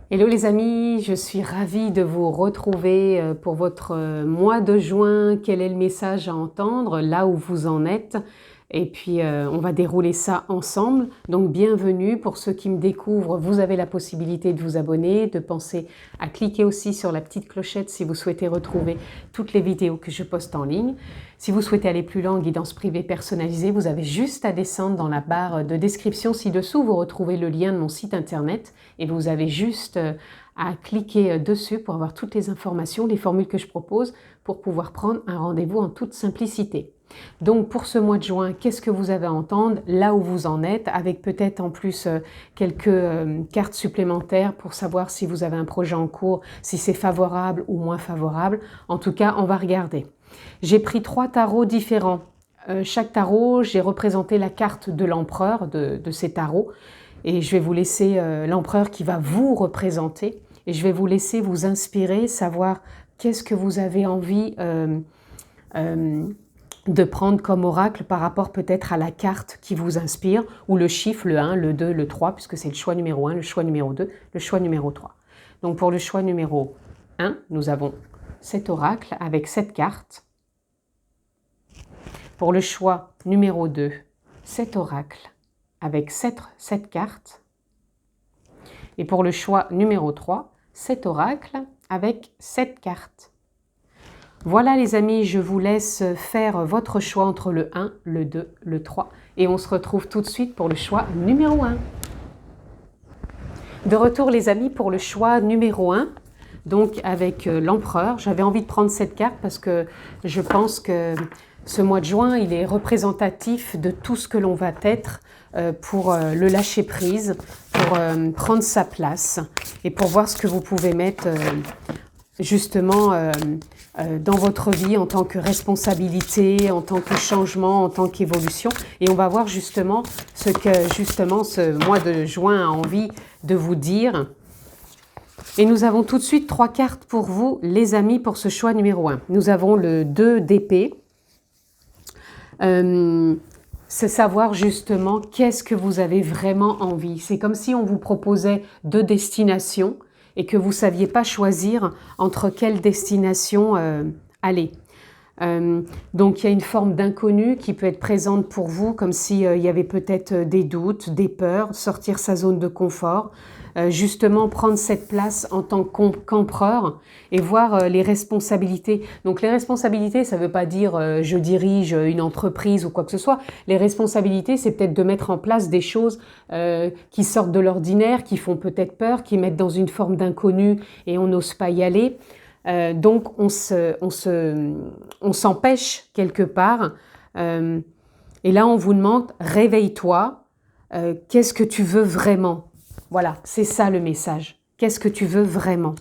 Hello les amis, je suis ravie de vous retrouver pour votre mois de juin. Quel est le message à entendre, là où vous en êtes? Et puis on va dérouler ça ensemble. Donc bienvenue pour ceux qui me découvrent. Vous avez la possibilité de vous abonner, de penser à cliquer aussi sur la petite clochette si vous souhaitez retrouver toutes les vidéos que je poste en ligne. Si vous souhaitez aller plus loin en guidance privée personnalisée, vous avez juste à descendre dans la barre de description ci-dessous. Vous retrouvez le lien de mon site internet et vous avez juste à cliquer dessus pour avoir toutes les informations, les formules que je propose pour pouvoir prendre un rendez-vous en toute simplicité. Donc pour ce mois de juin, qu'est-ce que vous avez à entendre là où vous en êtes, avec peut-être en plus quelques cartes supplémentaires pour savoir si vous avez un projet en cours, si c'est favorable ou moins favorable. En tout cas, on va regarder. J'ai pris 3 tarots différents. Chaque tarot, j'ai représenté la carte de l'empereur de ces tarots. Et je vais vous laisser l'empereur qui va vous représenter. Et je vais vous laisser vous inspirer, savoir qu'est-ce que vous avez envie de prendre comme oracle par rapport peut-être à la carte qui vous inspire, ou le chiffre, le 1, le 2, le 3, puisque c'est le choix numéro 1, le choix numéro 2, le choix numéro 3. Donc pour le choix numéro 1, nous avons cet oracle avec 7 cartes. Pour le choix numéro 2, cet oracle avec 7 cartes. Et pour le choix numéro 3, cet oracle avec 7 cartes. Voilà les amis, je vous laisse faire votre choix entre le 1, le 2, le 3 et on se retrouve tout de suite pour le choix numéro 1. De retour les amis pour le choix numéro 1, donc avec l'empereur. J'avais envie de prendre cette carte parce que je pense que ce mois de juin, il est représentatif de tout ce que l'on va être pour le lâcher prise, pour prendre sa place et pour voir ce que vous pouvez mettre justement dans votre vie en tant que responsabilité, en tant que changement, en tant qu'évolution. Et on va voir justement ce que justement ce mois de juin a envie de vous dire. Et nous avons tout de suite 3 cartes pour vous, les amis, pour ce choix numéro 1. Nous avons le 2 d'épée. C'est savoir justement qu'est-ce que vous avez vraiment envie. C'est comme si on vous proposait 2 destinations et que vous ne saviez pas choisir entre quelle destination aller. Donc il y a une forme d'inconnu qui peut être présente pour vous, comme s'il y avait peut-être des doutes, des peurs, sortir sa zone de confort, justement prendre cette place en tant qu'empereur et voir les responsabilités. Donc les responsabilités, ça ne veut pas dire je dirige une entreprise ou quoi que ce soit. Les responsabilités, c'est peut-être de mettre en place des choses qui sortent de l'ordinaire, qui font peut-être peur, qui mettent dans une forme d'inconnu et on n'ose pas y aller. Donc on s'empêche quelque part. Et là, on vous demande, réveille-toi, qu'est-ce que tu veux vraiment? Voilà, c'est ça le message. Qu'est-ce que tu veux vraiment?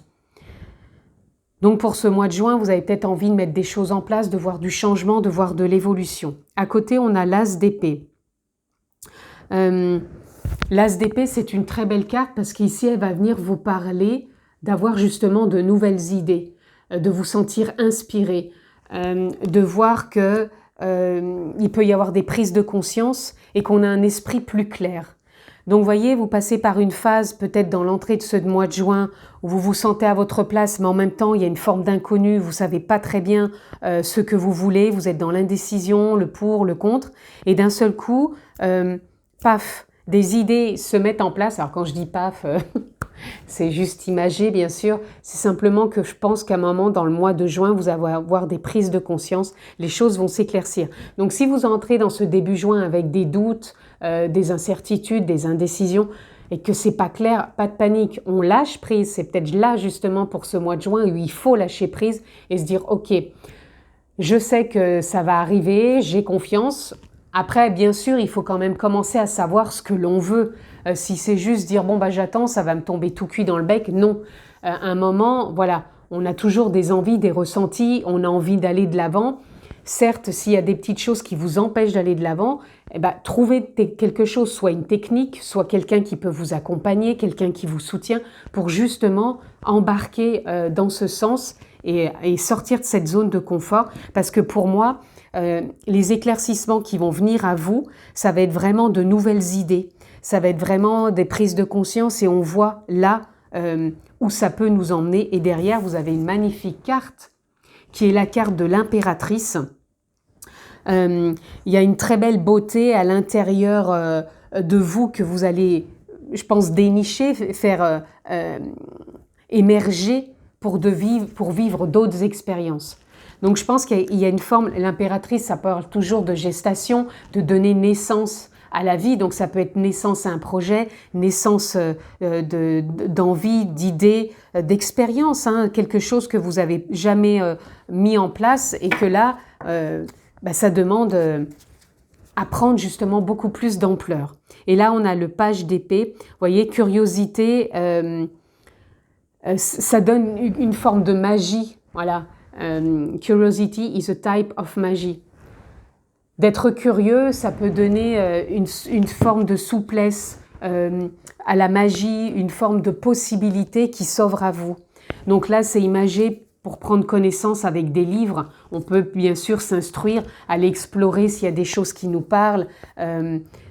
Donc pour ce mois de juin, vous avez peut-être envie de mettre des choses en place, de voir du changement, de voir de l'évolution. À côté, on a l'as d'épée. L'as d'épée, c'est une très belle carte parce qu'ici, elle va venir vous parler d'avoir justement de nouvelles idées, de vous sentir inspiré, de voir que il peut y avoir des prises de conscience et qu'on a un esprit plus clair. Donc, vous voyez, vous passez par une phase peut-être dans l'entrée de ce mois de juin où vous vous sentez à votre place, mais en même temps, il y a une forme d'inconnu, vous ne savez pas très bien ce que vous voulez, vous êtes dans l'indécision, le pour, le contre, et d'un seul coup, paf, des idées se mettent en place. Alors, quand je dis paf, c'est juste imagé, bien sûr. C'est simplement que je pense qu'à un moment, dans le mois de juin, vous allez avoir des prises de conscience. Les choses vont s'éclaircir. Donc, si vous entrez dans ce début juin avec des doutes, des incertitudes, des indécisions, et que c'est pas clair, pas de panique. On lâche prise. C'est peut-être là, justement, pour ce mois de juin, où il faut lâcher prise et se dire, OK, je sais que ça va arriver, j'ai confiance. Après, bien sûr, il faut quand même commencer à savoir ce que l'on veut. Si c'est juste dire, bon, bah, j'attends, ça va me tomber tout cuit dans le bec, non. À un moment, voilà, on a toujours des envies, des ressentis, on a envie d'aller de l'avant. Certes, s'il y a des petites choses qui vous empêchent d'aller de l'avant, eh ben, trouvez quelque chose, soit une technique, soit quelqu'un qui peut vous accompagner, quelqu'un qui vous soutient, pour justement embarquer dans ce sens et sortir de cette zone de confort. Parce que pour moi, les éclaircissements qui vont venir à vous, ça va être vraiment de nouvelles idées. Ça va être vraiment des prises de conscience et on voit là où ça peut nous emmener. Et derrière, vous avez une magnifique carte qui est la carte de l'impératrice. Il y a une très belle beauté à l'intérieur de vous que vous allez, je pense, dénicher, faire émerger pour vivre d'autres expériences. Donc je pense qu'il y a une forme, l'impératrice, ça parle toujours de gestation, de donner naissance à la vie. Donc ça peut être naissance à un projet, naissance d'envie, d'idées, d'expérience, hein, quelque chose que vous avez jamais mis en place et que là, ça demande à prendre justement beaucoup plus d'ampleur. Et là, on a le page d'épée. Vous voyez, curiosité, ça donne une forme de magie. Voilà. Curiosity is a type of magie. D'être curieux, ça peut donner une forme de souplesse à la magie, une forme de possibilité qui s'ouvre à vous. Donc là, c'est imagé pour prendre connaissance avec des livres. On peut bien sûr s'instruire, aller explorer s'il y a des choses qui nous parlent,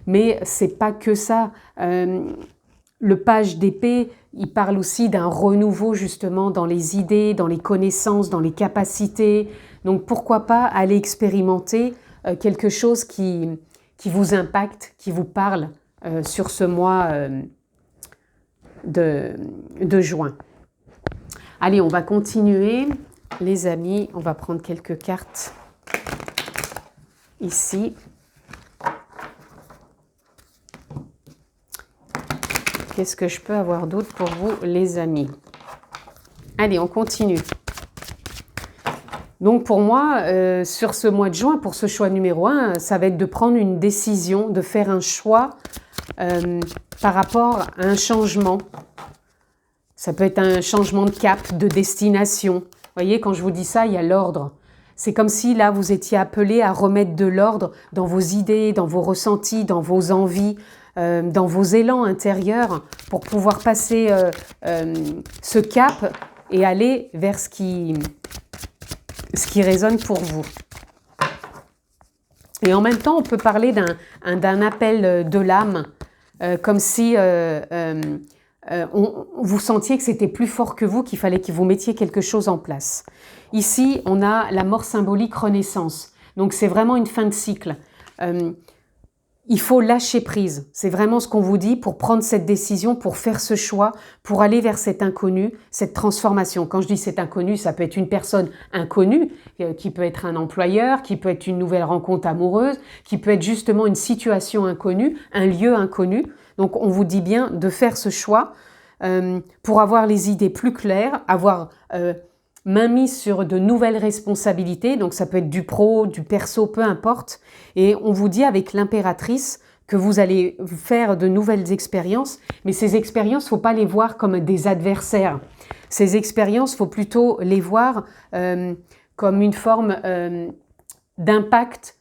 mais c'est pas que ça. Le page d'épée, il parle aussi d'un renouveau justement dans les idées, dans les connaissances, dans les capacités. Donc pourquoi pas aller expérimenter quelque chose qui vous impacte, qui vous parle sur ce mois de juin. Allez, on va continuer, les amis. On va prendre quelques cartes ici. Qu'est-ce que je peux avoir d'autre pour vous, les amis? Allez, on continue. Donc pour moi, sur ce mois de juin, pour ce choix numéro 1, ça va être de prendre une décision, de faire un choix par rapport à un changement. Ça peut être un changement de cap, de destination. Vous voyez, quand je vous dis ça, il y a l'ordre. C'est comme si là, vous étiez appelé à remettre de l'ordre dans vos idées, dans vos ressentis, dans vos envies, dans vos élans intérieurs pour pouvoir passer ce cap et aller vers ce qui résonne pour vous. Et en même temps, on peut parler d'un appel de l'âme, comme si vous sentiez que c'était plus fort que vous, qu'il fallait que vous mettiez quelque chose en place. Ici, on a la mort symbolique renaissance. Donc, c'est vraiment une fin de cycle. Il faut lâcher prise. C'est vraiment ce qu'on vous dit pour prendre cette décision, pour faire ce choix, pour aller vers cet inconnu, cette transformation. Quand je dis cet inconnu, ça peut être une personne inconnue, qui peut être un employeur, qui peut être une nouvelle rencontre amoureuse, qui peut être justement une situation inconnue, un lieu inconnu. Donc, on vous dit bien de faire ce choix pour avoir les idées plus claires, avoir main mise sur de nouvelles responsabilités. Donc, ça peut être du pro, du perso, peu importe. Et on vous dit avec l'impératrice que vous allez faire de nouvelles expériences. Mais ces expériences, faut pas les voir comme des adversaires. Ces expériences, faut plutôt les voir comme une forme d'impact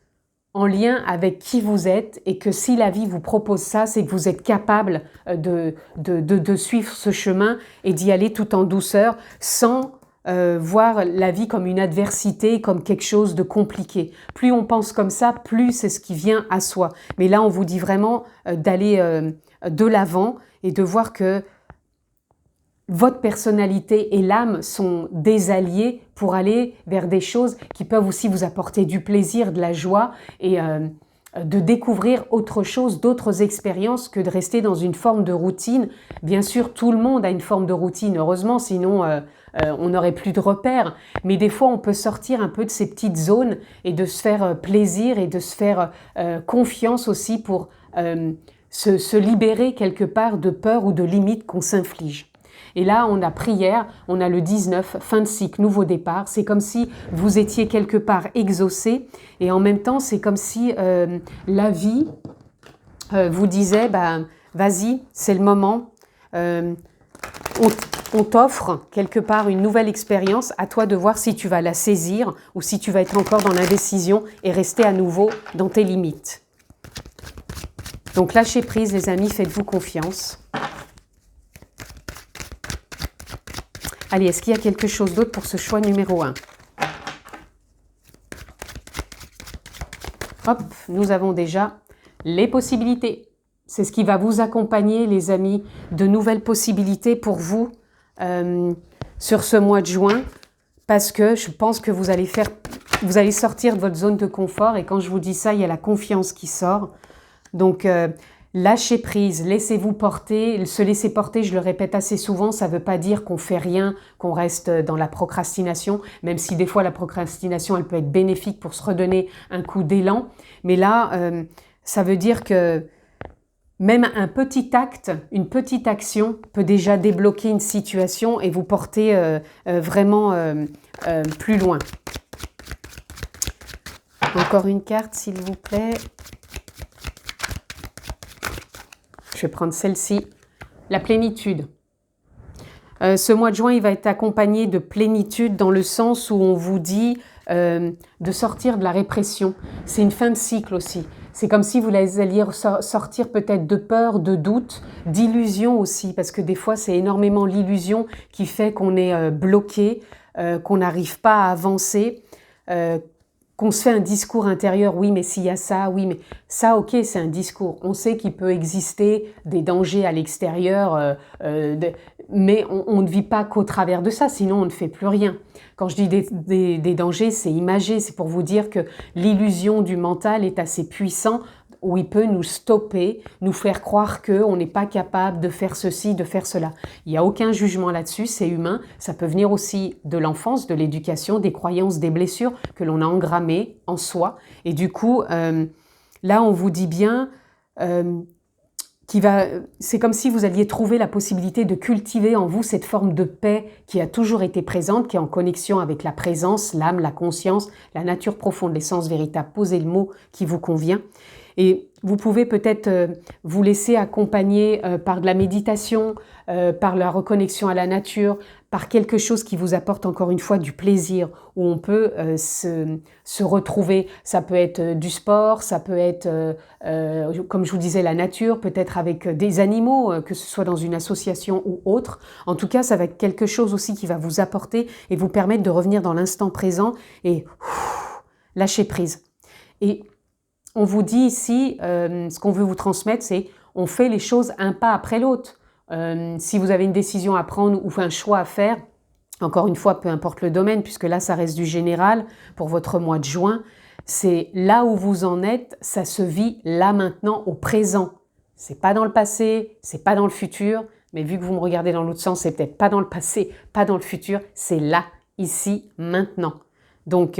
en lien avec qui vous êtes, et que si la vie vous propose ça, c'est que vous êtes capable de suivre ce chemin et d'y aller tout en douceur, sans voir la vie comme une adversité, comme quelque chose de compliqué. Plus on pense comme ça, plus c'est ce qui vient à soi. Mais là, on vous dit vraiment d'aller de l'avant et de voir que votre personnalité et l'âme sont des alliés pour aller vers des choses qui peuvent aussi vous apporter du plaisir, de la joie et de découvrir autre chose, d'autres expériences que de rester dans une forme de routine. Bien sûr, tout le monde a une forme de routine, heureusement, sinon on n'aurait plus de repères. Mais des fois, on peut sortir un peu de ces petites zones et de se faire plaisir et de se faire confiance aussi pour se libérer quelque part de peur ou de limites qu'on s'inflige. Et là, on a prière, on a le 19, fin de cycle, nouveau départ. C'est comme si vous étiez quelque part exaucé. Et en même temps, c'est comme si la vie vous disait, vas-y, c'est le moment. On t'offre quelque part une nouvelle expérience. À toi de voir si tu vas la saisir ou si tu vas être encore dans l'indécision et rester à nouveau dans tes limites. Donc lâchez prise, les amis, faites-vous confiance. Allez, est-ce qu'il y a quelque chose d'autre pour ce choix numéro 1? Hop, nous avons déjà les possibilités. C'est ce qui va vous accompagner, les amis, de nouvelles possibilités pour vous sur ce mois de juin, parce que je pense que vous allez sortir de votre zone de confort, et quand je vous dis ça, il y a la confiance qui sort. Donc, lâchez prise, laissez-vous porter. Se laisser porter, je le répète assez souvent, ça ne veut pas dire qu'on fait rien, qu'on reste dans la procrastination, même si des fois la procrastination, elle peut être bénéfique pour se redonner un coup d'élan. Mais là, ça veut dire que même un petit acte, une petite action peut déjà débloquer une situation et vous porter vraiment plus loin. Encore une carte, s'il vous plaît. Je vais prendre celle-ci. La plénitude. Ce mois de juin, il va être accompagné de plénitude dans le sens où on vous dit de sortir de la répression. C'est une fin de cycle aussi. C'est comme si vous alliez sortir peut-être de peur, de doute, d'illusion aussi, parce que des fois, c'est énormément l'illusion qui fait qu'on est bloqué, qu'on n'arrive pas à avancer, qu'on se fait un discours intérieur, oui, mais s'il y a ça, oui, mais ça, ok, c'est un discours. On sait qu'il peut exister des dangers à l'extérieur, mais on ne vit pas qu'au travers de ça, sinon on ne fait plus rien. Quand je dis des dangers, c'est imagé, c'est pour vous dire que l'illusion du mental est assez puissant, où il peut nous stopper, nous faire croire qu'on n'est pas capable de faire ceci, de faire cela. Il n'y a aucun jugement là-dessus, c'est humain. Ça peut venir aussi de l'enfance, de l'éducation, des croyances, des blessures que l'on a engrammées en soi. Et du coup, là, on vous dit bien c'est comme si vous alliez trouver la possibilité de cultiver en vous cette forme de paix qui a toujours été présente, qui est en connexion avec la présence, l'âme, la conscience, la nature profonde, l'essence véritable. Posez le mot qui vous convient. Et vous pouvez peut-être vous laisser accompagner par de la méditation, par la reconnexion à la nature, par quelque chose qui vous apporte encore une fois du plaisir, où on peut se retrouver. Ça peut être du sport, ça peut être, comme je vous disais, la nature, peut-être avec des animaux, que ce soit dans une association ou autre. En tout cas, ça va être quelque chose aussi qui va vous apporter et vous permettre de revenir dans l'instant présent et lâcher prise. Et on vous dit ici, ce qu'on veut vous transmettre, c'est on fait les choses un pas après l'autre. Si vous avez une décision à prendre ou un choix à faire, encore une fois, peu importe le domaine, puisque là, ça reste du général pour votre mois de juin, c'est là où vous en êtes, ça se vit là maintenant, au présent. C'est pas dans le passé, c'est pas dans le futur, mais vu que vous me regardez dans l'autre sens, c'est peut-être pas dans le passé, pas dans le futur, c'est là, ici, maintenant. Donc,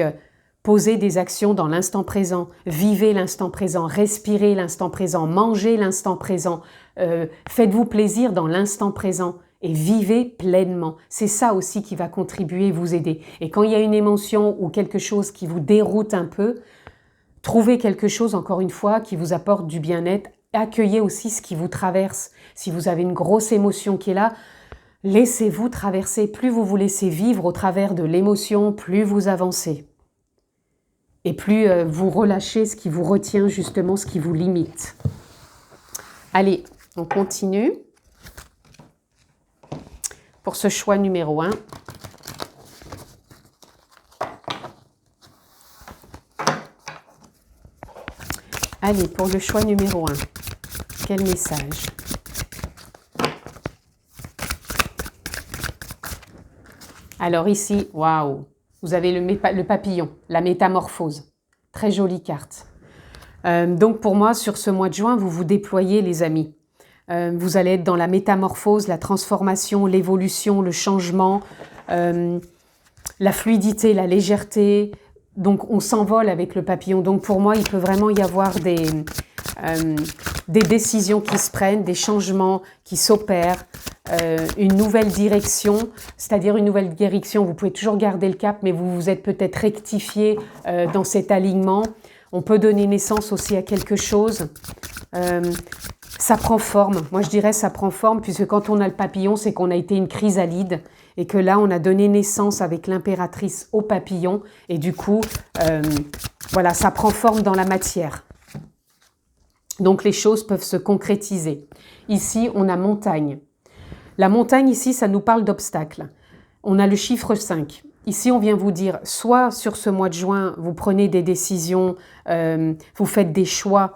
posez des actions dans l'instant présent, vivez l'instant présent, respirez l'instant présent, mangez l'instant présent, faites-vous plaisir dans l'instant présent et vivez pleinement. C'est ça aussi qui va contribuer, vous aider. Et quand il y a une émotion ou quelque chose qui vous déroute un peu, trouvez quelque chose, encore une fois, qui vous apporte du bien-être. Accueillez aussi ce qui vous traverse. Si vous avez une grosse émotion qui est là, laissez-vous traverser. Plus vous vous laissez vivre au travers de l'émotion, plus vous avancez. Et plus vous relâchez ce qui vous retient, justement, ce qui vous limite. Allez, on continue. Pour ce choix numéro 1. Allez, pour le choix numéro 1. Quel message ? Alors ici, waouh, vous avez le papillon, la métamorphose. Très jolie carte. Donc pour moi, sur ce mois de juin, vous vous déployez, les amis. Vous allez être dans la métamorphose, la transformation, l'évolution, le changement, la fluidité, la légèreté. Donc on s'envole avec le papillon. Donc pour moi, il peut vraiment y avoir des décisions qui se prennent, des changements qui s'opèrent, une nouvelle direction, c'est-à-dire une nouvelle direction. Vous pouvez toujours garder le cap, mais vous vous êtes peut-être rectifié dans cet alignement. On peut donner naissance aussi à quelque chose. Ça prend forme. Moi, je dirais ça prend forme, puisque quand on a le papillon, c'est qu'on a été une chrysalide et que là, on a donné naissance avec l'impératrice au papillon. Et du coup, voilà, ça prend forme dans la matière. Donc, les choses peuvent se concrétiser. Ici, on a montagne. La montagne, ici, ça nous parle d'obstacles. On a le chiffre 5. Ici, on vient vous dire, soit sur ce mois de juin, vous prenez des décisions, vous faites des choix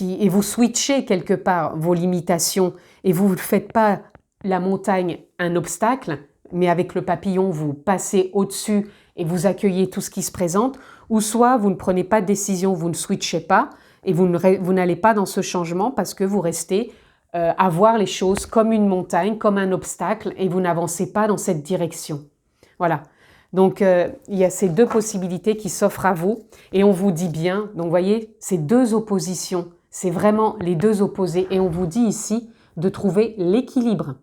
et vous switchez quelque part vos limitations et vous ne faites pas la montagne un obstacle, mais avec le papillon, vous passez au-dessus et vous accueillez tout ce qui se présente, ou soit vous ne prenez pas de décision, vous ne switchez pas et vous n'allez pas dans ce changement parce que vous restez à voir les choses comme une montagne, comme un obstacle et vous n'avancez pas dans cette direction. Voilà. Donc, il y a ces deux possibilités qui s'offrent à vous et on vous dit bien, donc vous voyez, ces deux oppositions, c'est vraiment les deux opposés et on vous dit ici de trouver l'équilibre.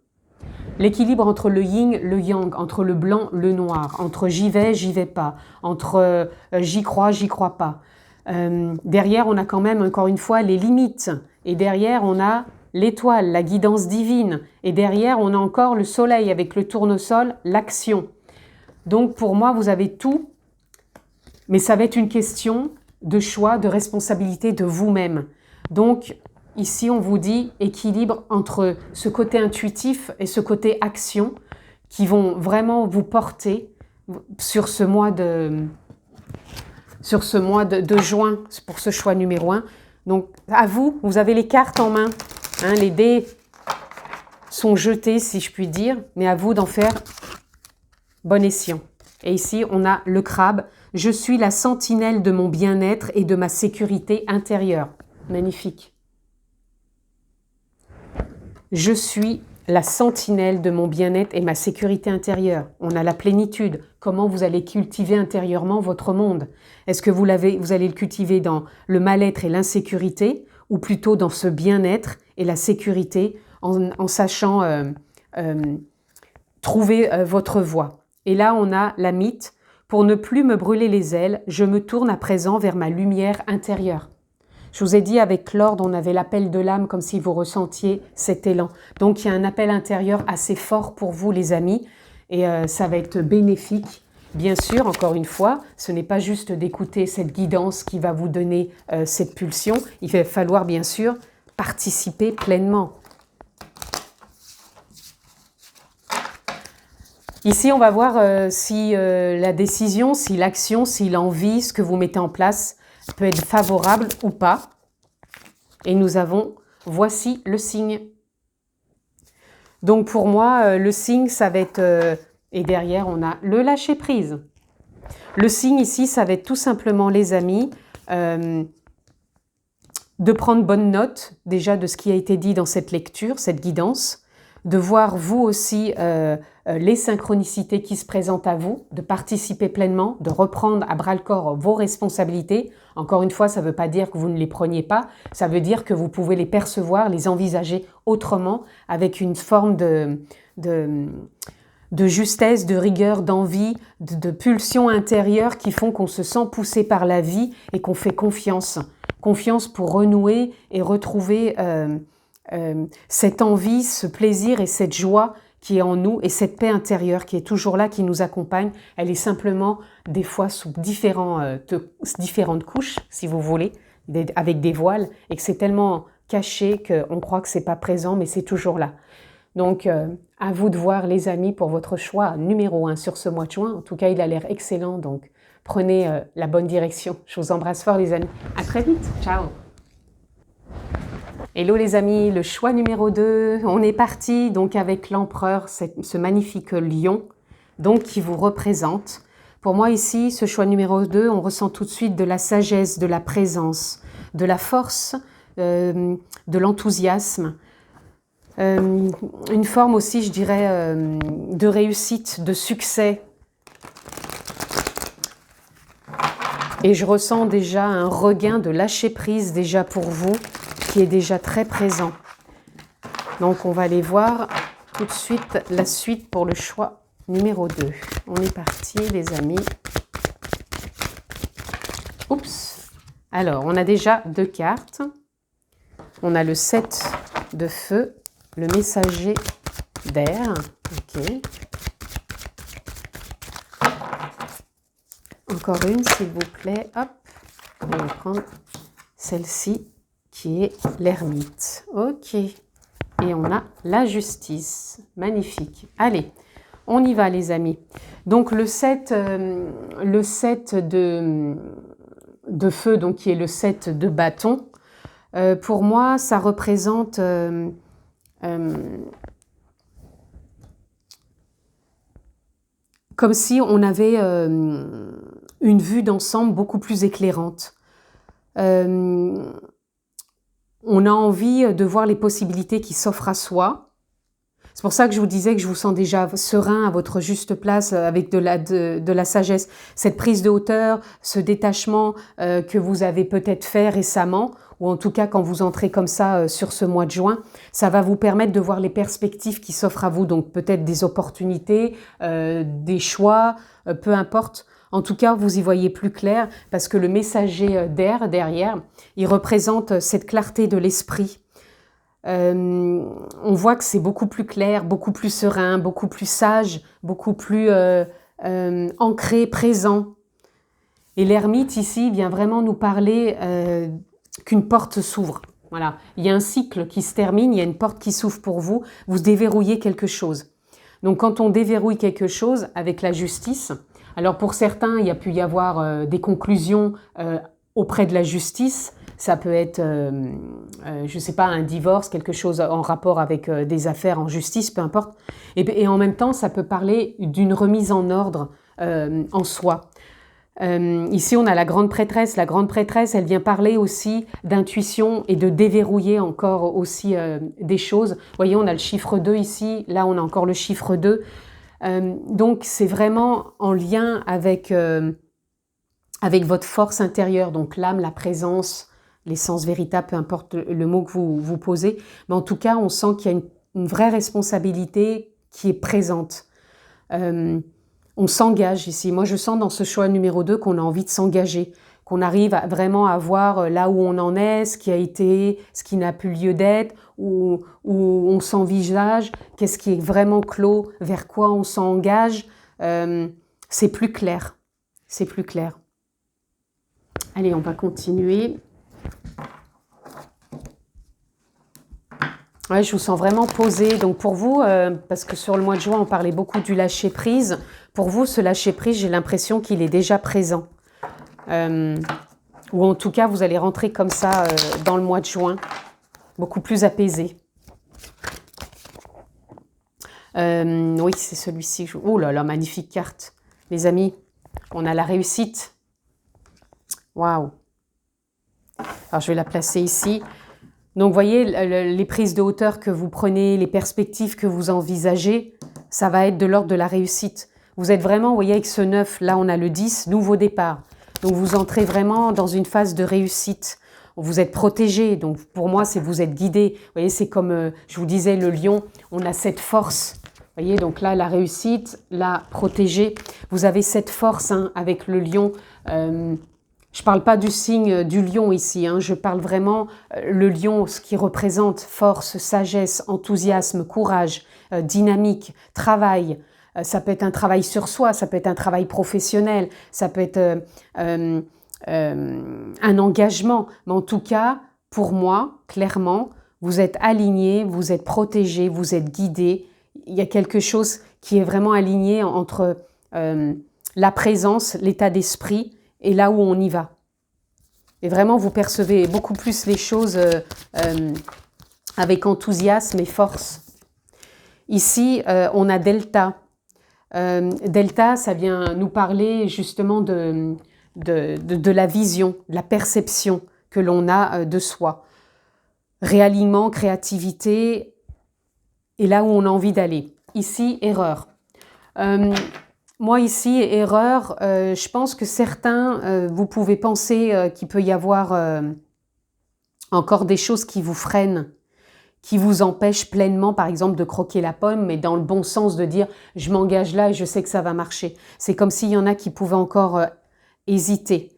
L'équilibre entre le yin, le yang, entre le blanc, le noir, entre j'y vais pas, entre j'y crois pas. Derrière, on a quand même, encore une fois, les limites. Et derrière, on a l'étoile, la guidance divine. Et derrière, on a encore le soleil avec le tournesol, l'action. Donc, pour moi, vous avez tout. Mais ça va être une question de choix, de responsabilité de vous-même. Donc, ici, on vous dit équilibre entre ce côté intuitif et ce côté action qui vont vraiment vous porter sur ce mois de juin, pour ce choix numéro 1. Donc, à vous, vous avez les cartes en main. Hein, les dés sont jetés, si je puis dire, mais à vous d'en faire bon escient. Et ici, on a le crabe. Je suis la sentinelle de mon bien-être et de ma sécurité intérieure. Magnifique. Je suis la sentinelle de mon bien-être et ma sécurité intérieure. On a la plénitude. Comment vous allez cultiver intérieurement votre monde? Est-ce que vous allez le cultiver dans le mal-être et l'insécurité ou plutôt dans ce bien-être et la sécurité en sachant trouver votre voie? Et là, on a la mythe. Pour ne plus me brûler les ailes, je me tourne à présent vers ma lumière intérieure. Je vous ai dit, avec l'ordre, on avait l'appel de l'âme, comme si vous ressentiez cet élan. Donc, il y a un appel intérieur assez fort pour vous, les amis, et ça va être bénéfique. Bien sûr, encore une fois, ce n'est pas juste d'écouter cette guidance qui va vous donner cette pulsion. Il va falloir, bien sûr, participer pleinement. Ici, on va voir si la décision, si l'action, si l'envie, ce que vous mettez en place peut être favorable ou pas. Et nous avons, voici le signe. Donc pour moi, le signe, ça va être, et derrière on a le lâcher prise. Le signe ici, ça va être tout simplement, les amis, de prendre bonne note déjà de ce qui a été dit dans cette lecture, cette guidance, de voir vous aussi les synchronicités qui se présentent à vous, de participer pleinement, de reprendre à bras-le-corps vos responsabilités. Encore une fois, ça ne veut pas dire que vous ne les preniez pas, ça veut dire que vous pouvez les percevoir, les envisager autrement, avec une forme de justesse, de rigueur, d'envie, de pulsion intérieure qui font qu'on se sent poussé par la vie et qu'on fait confiance. Confiance pour renouer et retrouver cette envie, ce plaisir et cette joie qui est en nous et cette paix intérieure qui est toujours là, qui nous accompagne. Elle est simplement des fois sous différentes couches, si vous voulez, avec des voiles, et que c'est tellement caché qu'on croit que c'est pas présent, mais c'est toujours là. Donc, à vous de voir, les amis, pour votre choix numéro 1 sur ce mois de juin. En tout cas, il a l'air excellent, donc prenez la bonne direction. Je vous embrasse fort, les amis. À très vite. Ciao. Hello les amis, le choix numéro 2, on est parti donc avec l'empereur, ce magnifique lion, donc qui vous représente. Pour moi ici, ce choix numéro 2, on ressent tout de suite de la sagesse, de la présence, de la force, de l'enthousiasme, une forme aussi, je dirais, de réussite, de succès. Et je ressens déjà un regain de lâcher prise déjà pour vous, qui est déjà très présent. Donc on va aller voir tout de suite la suite pour le choix numéro 2. On est parti les amis. Oups. Alors on a déjà 2 cartes. On a le 7 de feu, le messager d'air. Ok. Encore une s'il vous plaît. Hop. On va prendre celle-ci, qui est l'ermite. Ok. Et on a la justice. Magnifique. Allez, on y va les amis. Donc le 7 de feu, donc qui est le 7 de bâton, pour moi, ça représente comme si on avait une vue d'ensemble beaucoup plus éclairante. On a envie de voir les possibilités qui s'offrent à soi. C'est pour ça que je vous disais que je vous sens déjà serein à votre juste place avec de la sagesse. Cette prise de hauteur, ce détachement que vous avez peut-être fait récemment, ou en tout cas quand vous entrez comme ça sur ce mois de juin, ça va vous permettre de voir les perspectives qui s'offrent à vous. Donc peut-être des opportunités, des choix, peu importe. En tout cas, vous y voyez plus clair parce que le messager d'air derrière, il représente cette clarté de l'esprit. On voit que c'est beaucoup plus clair, beaucoup plus serein, beaucoup plus sage, beaucoup plus ancré, présent. Et l'ermite ici vient vraiment nous parler qu'une porte s'ouvre. Voilà, il y a un cycle qui se termine, il y a une porte qui s'ouvre pour vous, vous déverrouillez quelque chose. Donc quand on déverrouille quelque chose avec la justice, alors pour certains, il y a pu y avoir des conclusions auprès de la justice. Ça peut être, je ne sais pas, un divorce, quelque chose en rapport avec des affaires en justice, peu importe. Et en même temps, ça peut parler d'une remise en ordre en soi. Ici, on a la grande prêtresse. La grande prêtresse, elle vient parler aussi d'intuition et de déverrouiller encore aussi des choses. Vous voyez, on a le chiffre 2 ici. Là, on a encore le chiffre 2. Donc, c'est vraiment en lien avec votre force intérieure. Donc, l'âme, la présence, l'essence véritable, peu importe le mot que vous posez. Mais en tout cas, on sent qu'il y a une vraie responsabilité qui est présente. On s'engage ici. Moi, je sens dans ce choix numéro 2 qu'on a envie de s'engager, qu'on arrive vraiment à voir là où on en est, ce qui a été, ce qui n'a plus lieu d'être, où on s'envisage, qu'est-ce qui est vraiment clos, vers quoi on s'engage. C'est plus clair. C'est plus clair. Allez, on va continuer. Ouais, je vous sens vraiment posé. Donc pour vous, parce que sur le mois de juin, on parlait beaucoup du lâcher-prise. Pour vous, ce lâcher-prise, j'ai l'impression qu'il est déjà présent. Ou en tout cas, vous allez rentrer comme ça dans le mois de juin, beaucoup plus apaisé. Oui, c'est celui-ci. Oh là là, magnifique carte. Les amis, on a la réussite. Waouh! Alors, je vais la placer ici. Donc, vous voyez, les prises de hauteur que vous prenez, les perspectives que vous envisagez, ça va être de l'ordre de la réussite. Vous êtes vraiment, vous voyez, avec ce 9, là, on a le 10, nouveau départ. Donc, vous entrez vraiment dans une phase de réussite. Vous êtes protégé. Donc, pour moi, c'est vous êtes guidé. Vous voyez, c'est comme, je vous disais, le lion, on a cette force. Vous voyez, donc là, la réussite, la protégée. Vous avez cette force hein, avec le lion. Je ne parle pas du signe du lion ici, hein, je parle vraiment le lion, ce qui représente force, sagesse, enthousiasme, courage, dynamique, travail. Ça peut être un travail sur soi, ça peut être un travail professionnel, ça peut être un engagement. Mais en tout cas, pour moi, clairement, vous êtes aligné, vous êtes protégé, vous êtes guidé. Il y a quelque chose qui est vraiment aligné entre la présence, l'état d'esprit, et là où on y va. Et vraiment, vous percevez beaucoup plus les choses avec enthousiasme et force. Ici, on a Delta. Delta, ça vient nous parler justement de la vision, de la perception que l'on a de soi. Réalignement, créativité, et là où on a envie d'aller. Ici, erreur. Moi ici, erreur, je pense que certains, vous pouvez penser qu'il peut y avoir encore des choses qui vous freinent, qui vous empêchent pleinement, par exemple, de croquer la pomme, mais dans le bon sens de dire « je m'engage là et je sais que ça va marcher ». C'est comme s'il y en a qui pouvaient encore hésiter.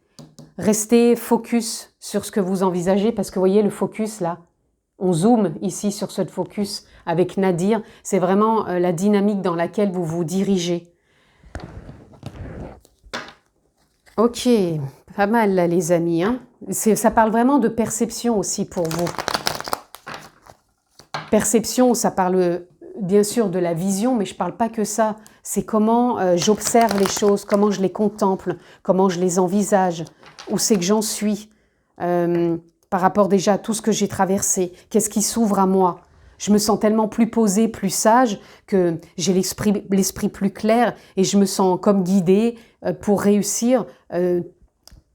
Restez focus sur ce que vous envisagez, parce que vous voyez le focus là, on zoome ici sur ce focus avec Nadir, c'est vraiment la dynamique dans laquelle vous vous dirigez. Ok, pas mal là les amis. Hein. Ça parle vraiment de perception aussi pour vous. Perception, ça parle bien sûr de la vision, mais je ne parle pas que ça. C'est comment j'observe les choses, comment je les contemple, comment je les envisage, où c'est que j'en suis par rapport déjà à tout ce que j'ai traversé. Qu'est-ce qui s'ouvre à moi? je me sens tellement plus posée, plus sage, que j'ai l'esprit plus clair et je me sens comme guidée pour réussir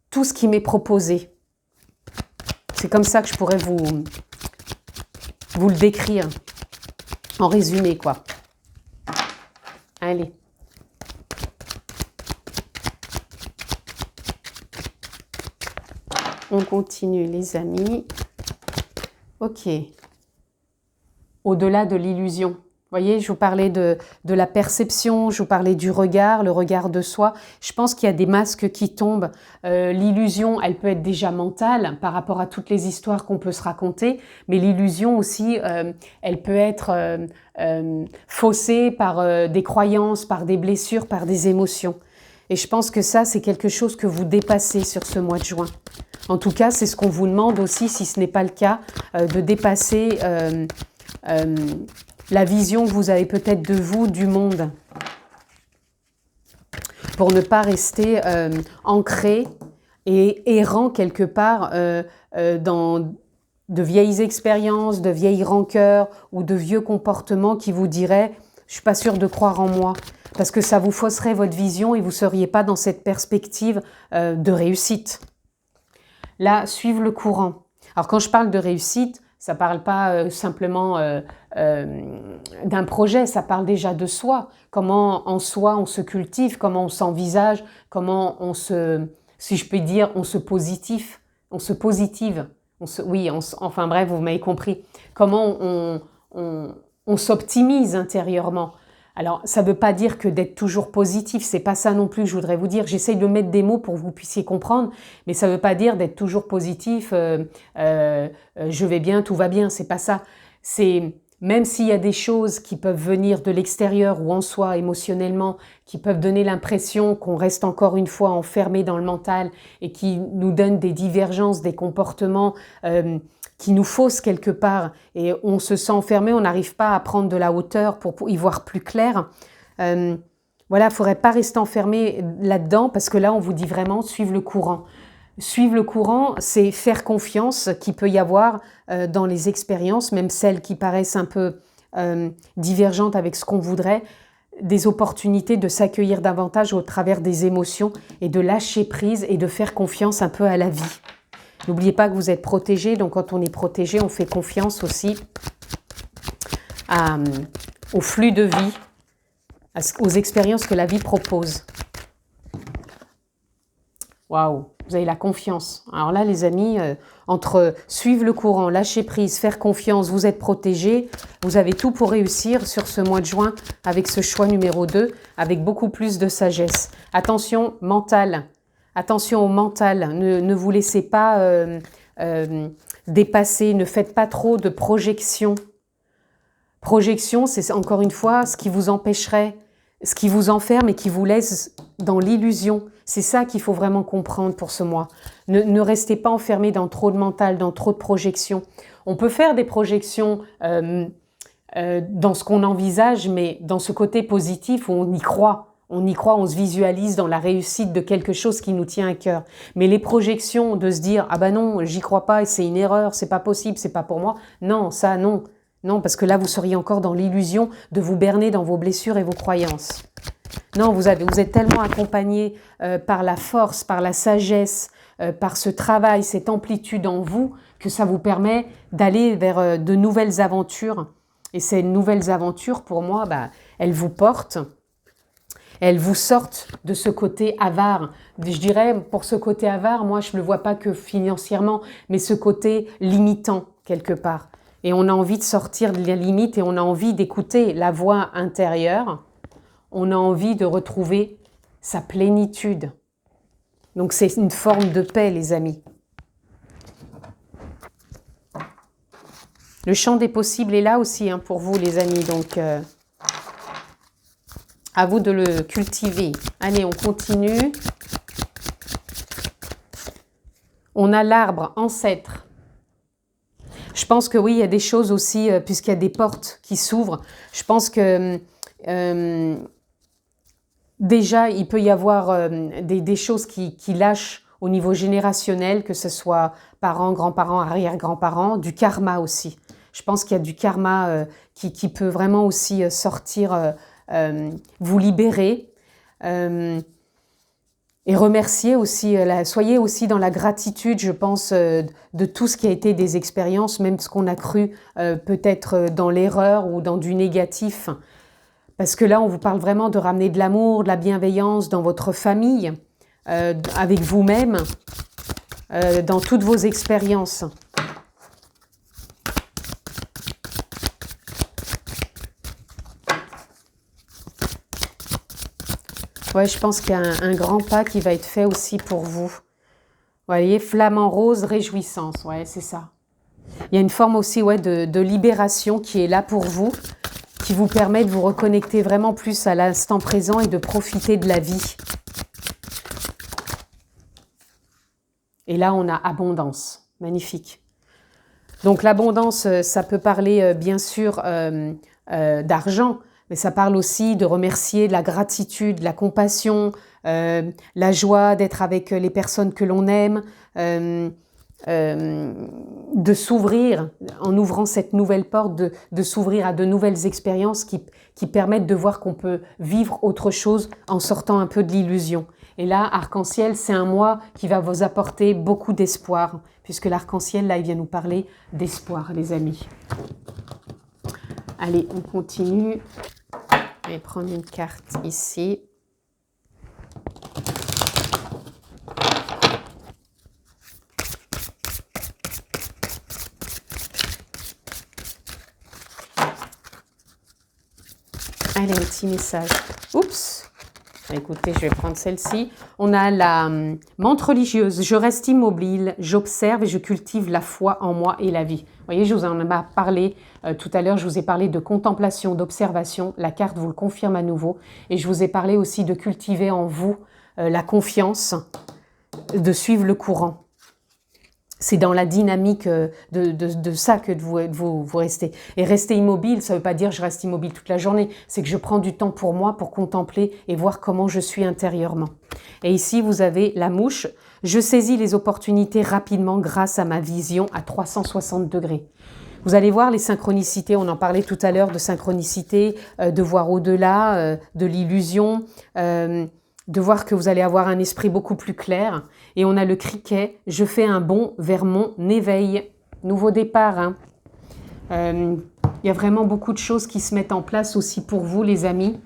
tout ce qui m'est proposé. C'est comme ça que je pourrais vous le décrire, en résumé, quoi. Allez. On continue, les amis. Ok. Au-delà de l'illusion. Vous voyez, je vous parlais de la perception, je vous parlais du regard, le regard de soi. Je pense qu'il y a des masques qui tombent. L'illusion, elle peut être déjà mentale par rapport à toutes les histoires qu'on peut se raconter, mais l'illusion aussi, elle peut être faussée par des croyances, par des blessures, par des émotions. Et je pense que ça, c'est quelque chose que vous dépassez sur ce mois de juin. En tout cas, c'est ce qu'on vous demande aussi, si ce n'est pas le cas, de dépasser la vision que vous avez peut-être de vous, du monde, pour ne pas rester ancré et errant quelque part dans de vieilles expériences, de vieilles rancœurs ou de vieux comportements qui vous diraient « je suis pas sûre de croire en moi ». Parce que ça vous fausserait votre vision et vous ne seriez pas dans cette perspective de réussite. Là, suivre le courant. Alors quand je parle de réussite, ça ne parle pas simplement d'un projet, ça parle déjà de soi. Comment en soi on se cultive, comment on s'envisage, comment on se, si je peux dire, on se positive. Enfin bref, vous m'avez compris. Comment on s'optimise intérieurement. Alors, ça ne veut pas dire que d'être toujours positif, c'est pas ça non plus que je voudrais vous dire. J'essaye de mettre des mots pour que vous puissiez comprendre, mais ça ne veut pas dire d'être toujours positif, je vais bien, tout va bien, c'est pas ça. C'est même s'il y a des choses qui peuvent venir de l'extérieur ou en soi émotionnellement, qui peuvent donner l'impression qu'on reste encore une fois enfermé dans le mental et qui nous donnent des divergences, des comportements qui nous fausse quelque part et on se sent enfermé, on n'arrive pas à prendre de la hauteur pour y voir plus clair. Voilà, il ne faudrait pas rester enfermé là-dedans parce que là, on vous dit vraiment suivre le courant. Suivre le courant, c'est faire confiance qu'il peut y avoir dans les expériences, même celles qui paraissent un peu divergentes avec ce qu'on voudrait, des opportunités de s'accueillir davantage au travers des émotions et de lâcher prise et de faire confiance un peu à la vie. N'oubliez pas que vous êtes protégé, donc quand on est protégé, on fait confiance aussi au flux de vie, aux expériences que la vie propose. Waouh, vous avez la confiance. Alors là, les amis, entre suivre le courant, lâcher prise, faire confiance, vous êtes protégé, vous avez tout pour réussir sur ce mois de juin avec ce choix numéro 2, avec beaucoup plus de sagesse. Attention, mental. Attention au mental, ne vous laissez pas dépasser, ne faites pas trop de projections. Projection, c'est encore une fois ce qui vous empêcherait, ce qui vous enferme et qui vous laisse dans l'illusion. C'est ça qu'il faut vraiment comprendre pour ce mois. Ne restez pas enfermé dans trop de mental, dans trop de projections. On peut faire des projections dans ce qu'on envisage, mais dans ce côté positif où on y croit. On y croit, on se visualise dans la réussite de quelque chose qui nous tient à cœur. Mais les projections de se dire « Ah ben non, j'y crois pas, c'est une erreur, c'est pas possible, c'est pas pour moi », non, ça non. Non, parce que là, vous seriez encore dans l'illusion de vous berner dans vos blessures et vos croyances. Non, vous êtes tellement accompagné par la force, par la sagesse, par ce travail, cette amplitude en vous, que ça vous permet d'aller vers de nouvelles aventures. Et ces nouvelles aventures, pour moi, elles vous portent. Elles vous sortent de ce côté avare. Je dirais, pour ce côté avare, moi, je ne le vois pas que financièrement, mais ce côté limitant, quelque part. Et on a envie de sortir de la limite et on a envie d'écouter la voix intérieure. On a envie de retrouver sa plénitude. Donc, c'est une forme de paix, les amis. Le champ des possibles est là aussi pour vous, les amis. Donc, à vous de le cultiver. Allez, on continue. On a l'arbre ancêtre. Je pense que oui, il y a des choses aussi, puisqu'il y a des portes qui s'ouvrent. Je pense que déjà, il peut y avoir des choses qui lâchent au niveau générationnel, que ce soit parents, grands-parents, arrière-grands-parents, du karma aussi. Je pense qu'il y a du karma qui peut vraiment aussi sortir, vous libérer. Et remercier aussi, soyez aussi dans la gratitude, je pense, de tout ce qui a été des expériences, même ce qu'on a cru peut-être dans l'erreur ou dans du négatif. Parce que là, on vous parle vraiment de ramener de l'amour, de la bienveillance dans votre famille, avec vous-même, dans toutes vos expériences. Ouais, je pense qu'il y a un grand pas qui va être fait aussi pour vous. Vous voyez, flamant rose, réjouissance, ouais, c'est ça. Il y a une forme aussi de libération qui est là pour vous, qui vous permet de vous reconnecter vraiment plus à l'instant présent et de profiter de la vie. Et là, on a abondance. Magnifique. Donc l'abondance, ça peut parler bien sûr d'argent, mais ça parle aussi de remercier, de la gratitude, de la compassion, la joie d'être avec les personnes que l'on aime, de s'ouvrir, en ouvrant cette nouvelle porte, de s'ouvrir à de nouvelles expériences qui permettent de voir qu'on peut vivre autre chose en sortant un peu de l'illusion. Et là, arc-en-ciel, c'est un mois qui va vous apporter beaucoup d'espoir, puisque l'arc-en-ciel, là, il vient nous parler d'espoir, les amis. Allez, on continue. Je vais prendre une carte ici. Allez, un petit message. Oups! Écoutez, je vais prendre celle-ci. On a la menthe religieuse. Je reste immobile, j'observe et je cultive la foi en moi et la vie. Vous voyez, je vous en ai parlé tout à l'heure. Je vous ai parlé de contemplation, d'observation. La carte vous le confirme à nouveau. Et je vous ai parlé aussi de cultiver en vous la confiance, de suivre le courant. C'est dans la dynamique de ça que vous restez. Et rester immobile, ça ne veut pas dire je reste immobile toute la journée. C'est que je prends du temps pour moi, pour contempler et voir comment je suis intérieurement. Et ici, vous avez la mouche. Je saisis les opportunités rapidement grâce à ma vision à 360 degrés. Vous allez voir les synchronicités, on en parlait tout à l'heure de synchronicité, de voir au-delà, de l'illusion, de voir que vous allez avoir un esprit beaucoup plus clair. Et on a le criquet, je fais un bond vers mon éveil. Nouveau départ. Hein. Il y a vraiment beaucoup de choses qui se mettent en place aussi pour vous, les amis.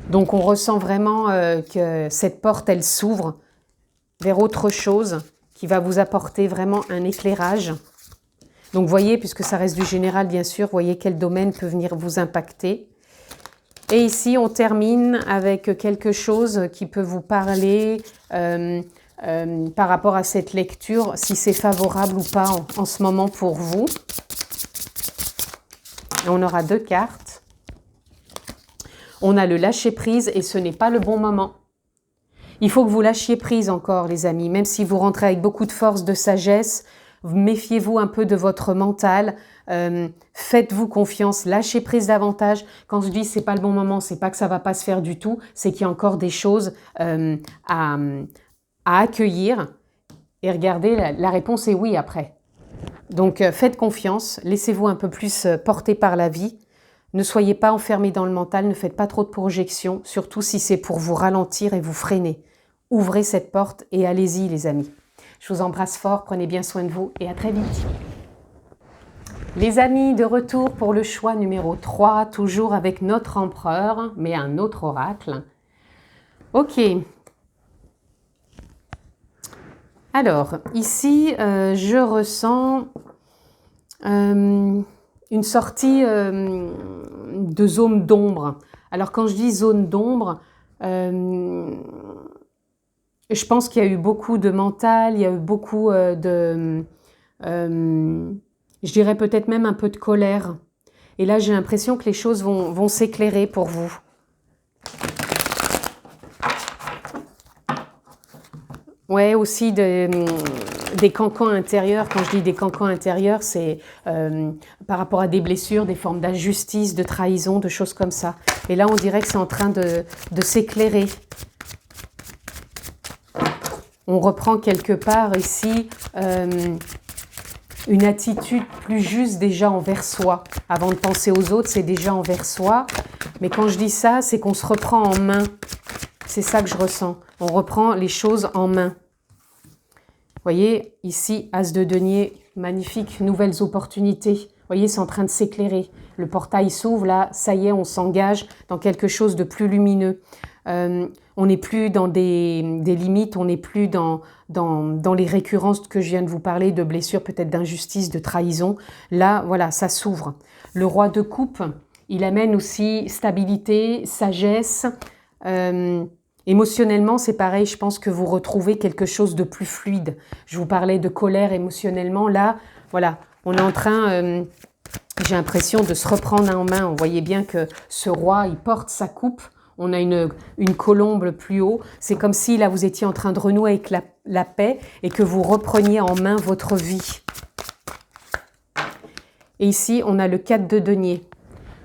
Donc on ressent vraiment que cette porte, elle s'ouvre vers autre chose qui va vous apporter vraiment un éclairage. Donc voyez, puisque ça reste du général, bien sûr, voyez quel domaine peut venir vous impacter. Et ici, on termine avec quelque chose qui peut vous parler par rapport à cette lecture, si c'est favorable ou pas en ce moment pour vous. Et on aura deux cartes. On a le lâcher-prise et ce n'est pas le bon moment. Il faut que vous lâchiez prise encore, les amis, même si vous rentrez avec beaucoup de force, de sagesse. Méfiez-vous un peu de votre mental, faites-vous confiance, lâchez prise davantage. Quand je dis c'est pas le bon moment, c'est pas que ça va pas se faire du tout, c'est qu'il y a encore des choses à accueillir. Et regardez, la réponse est oui après. Donc faites confiance, laissez-vous un peu plus porter par la vie. Ne soyez pas enfermés dans le mental, ne faites pas trop de projections, surtout si c'est pour vous ralentir et vous freiner. Ouvrez cette porte et allez-y, les amis. Je vous embrasse fort, prenez bien soin de vous et à très vite. Les amis, de retour pour le choix numéro 3, toujours avec notre empereur, mais un autre oracle. Ok. Alors, ici, je ressens une sortie de zone d'ombre. Alors, quand je dis zone d'ombre, je pense qu'il y a eu beaucoup de mental, il y a eu beaucoup je dirais peut-être même un peu de colère. Et là, j'ai l'impression que les choses vont s'éclairer pour vous. Ouais, aussi des cancans intérieurs. Quand je dis des cancans intérieurs, c'est par rapport à des blessures, des formes d'injustice, de trahison, de choses comme ça. Et là, on dirait que c'est en train de s'éclairer. On reprend quelque part ici une attitude plus juste déjà envers soi. Avant de penser aux autres, c'est déjà envers soi. Mais quand je dis ça, c'est qu'on se reprend en main. C'est ça que je ressens. On reprend les choses en main. Vous voyez, ici, As de denier, magnifique, nouvelles opportunités. Vous voyez, c'est en train de s'éclairer. Le portail s'ouvre, là, ça y est, on s'engage dans quelque chose de plus lumineux. On n'est plus dans des limites, on n'est plus dans les récurrences que je viens de vous parler, de blessures, peut-être d'injustice, de trahison. Là, voilà, ça s'ouvre. Le roi de coupe, il amène aussi stabilité, sagesse. Émotionnellement, c'est pareil, je pense que vous retrouvez quelque chose de plus fluide. Je vous parlais de colère émotionnellement. Là, voilà, on est en train, j'ai l'impression de se reprendre en main. On voyait bien que ce roi, il porte sa coupe. On a une colombe plus haut. C'est comme si là, vous étiez en train de renouer avec la paix et que vous repreniez en main votre vie. Et ici, on a le 4 de denier.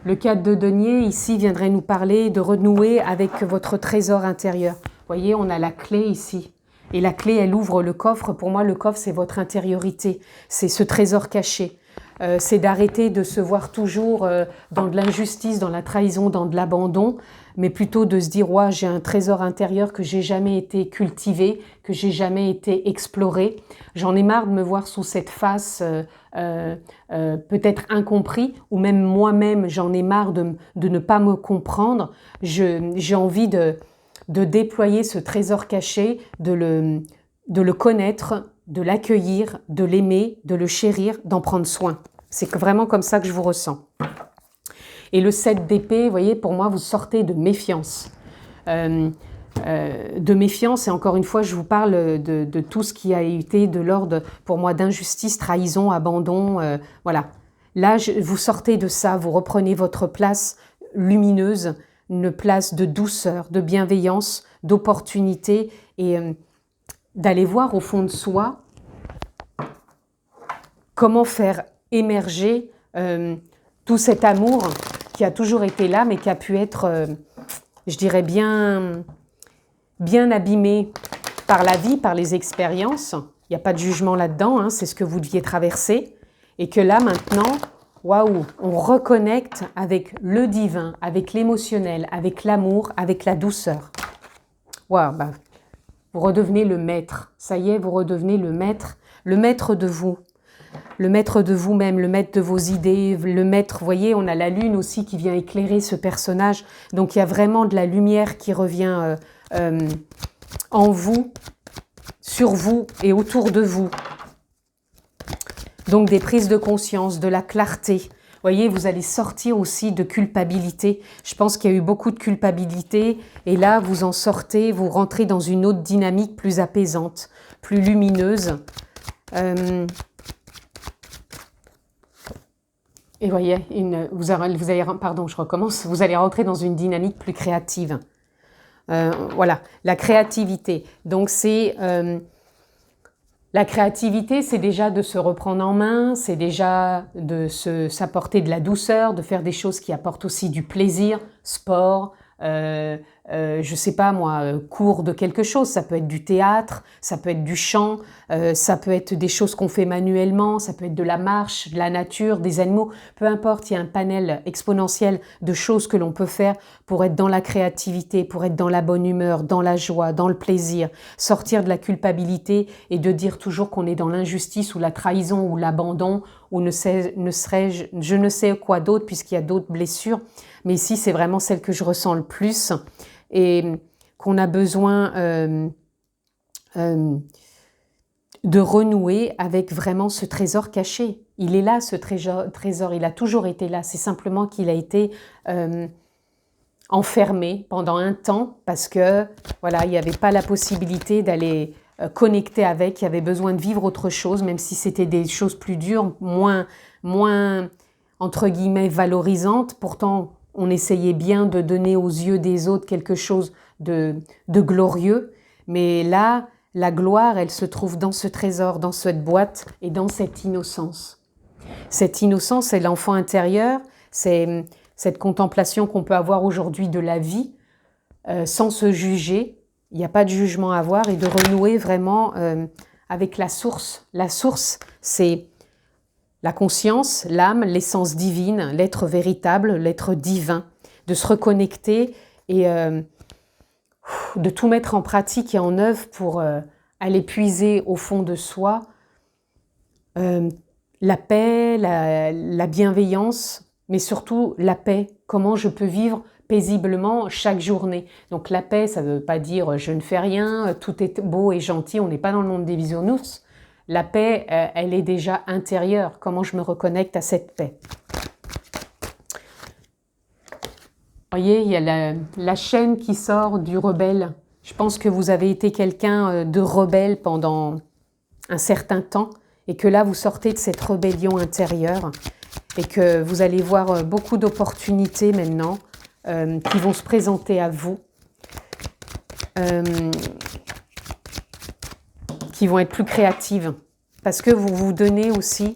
Le 4 de denier, ici, viendrait nous parler de renouer avec votre trésor intérieur. Vous voyez, on a la clé ici. Et la clé, elle ouvre le coffre. Pour moi, le coffre, c'est votre intériorité. C'est ce trésor caché. C'est d'arrêter de se voir toujours dans de l'injustice, dans la trahison, dans de l'abandon, mais plutôt de se dire, ouais, j'ai un trésor intérieur que j'ai jamais été cultivé, que j'ai jamais été exploré. J'en ai marre de me voir sous cette face peut-être incompris, ou même moi-même, j'en ai marre de ne pas me comprendre. J'ai envie de déployer ce trésor caché, de le connaître, de l'accueillir, de l'aimer, de le chérir, d'en prendre soin. C'est vraiment comme ça que je vous ressens. Et le 7 d'épée, vous voyez, pour moi, vous sortez de méfiance. De méfiance, et encore une fois, je vous parle de tout ce qui a été de l'ordre, pour moi, d'injustice, trahison, abandon, voilà. Là, vous sortez de ça, vous reprenez votre place lumineuse, une place de douceur, de bienveillance, d'opportunité, et d'aller voir au fond de soi comment faire émerger tout cet amour qui a toujours été là, mais qui a pu être, je dirais, bien abîmé par la vie, par les expériences. Il n'y a pas de jugement là-dedans, hein, c'est ce que vous deviez traverser. Et que là, maintenant, waouh, on reconnecte avec le divin, avec l'émotionnel, avec l'amour, avec la douceur. Waouh, bah, vous redevenez le maître. Ça y est, vous redevenez le maître de vous. Le maître de vous-même, le maître de vos idées, le maître, vous voyez, on a la lune aussi qui vient éclairer ce personnage. Donc il y a vraiment de la lumière qui revient en vous, sur vous et autour de vous. Donc des prises de conscience, de la clarté. Vous voyez, vous allez sortir aussi de culpabilité. Je pense qu'il y a eu beaucoup de culpabilité et là, vous en sortez, vous rentrez dans une autre dynamique plus apaisante, plus lumineuse. Et voyez, vous allez rentrer dans une dynamique plus créative. Voilà, la créativité. Donc la créativité, c'est déjà de se reprendre en main, c'est déjà de s'apporter de la douceur, de faire des choses qui apportent aussi du plaisir, sport, je sais pas moi, cours de quelque chose, ça peut être du théâtre, ça peut être du chant, ça peut être des choses qu'on fait manuellement, ça peut être de la marche, de la nature, des animaux, peu importe, il y a un panel exponentiel de choses que l'on peut faire pour être dans la créativité, pour être dans la bonne humeur, dans la joie, dans le plaisir, sortir de la culpabilité et de dire toujours qu'on est dans l'injustice ou la trahison ou l'abandon ou je ne sais quoi d'autre puisqu'il y a d'autres blessures. Mais ici, c'est vraiment celle que je ressens le plus et qu'on a besoin de renouer avec vraiment ce trésor caché. Il est là, ce trésor, il a toujours été là. C'est simplement qu'il a été enfermé pendant un temps parce que voilà, il n'y avait pas la possibilité d'aller connecter avec. Il y avait besoin de vivre autre chose, même si c'était des choses plus dures, moins entre guillemets valorisantes. Pourtant, on essayait bien de donner aux yeux des autres quelque chose de glorieux. Mais là, la gloire, elle se trouve dans ce trésor, dans cette boîte et dans cette innocence. Cette innocence, c'est l'enfant intérieur, c'est cette contemplation qu'on peut avoir aujourd'hui de la vie sans se juger. Il n'y a pas de jugement à avoir et de renouer vraiment avec la source. La source, c'est la conscience, l'âme, l'essence divine, l'être véritable, l'être divin, de se reconnecter et de tout mettre en pratique et en œuvre pour aller puiser au fond de soi la paix, la bienveillance, mais surtout la paix. Comment je peux vivre paisiblement chaque journée. Donc la paix, ça ne veut pas dire je ne fais rien, tout est beau et gentil, on n'est pas dans le monde des bisounours. La paix, elle est déjà intérieure. Comment je me reconnecte à cette paix? Vous voyez, il y a la chaîne qui sort du rebelle. Je pense que vous avez été quelqu'un de rebelle pendant un certain temps et que là, vous sortez de cette rébellion intérieure et que vous allez voir beaucoup d'opportunités maintenant qui vont se présenter à vous, qui vont être plus créatives parce que vous vous donnez aussi